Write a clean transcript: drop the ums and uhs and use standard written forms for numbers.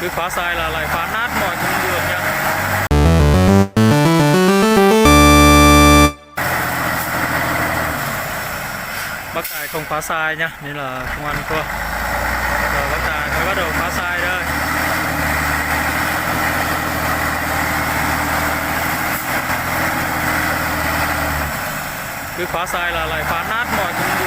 cứ khóa sai là lại phá nát mọi cung đường nha. Bác Tài không khóa sai nhá, nên là không ăn thua. Giờ bác Tài mới bắt đầu khóa sai đây. Cứ khóa sai là lại phá nát mọi cung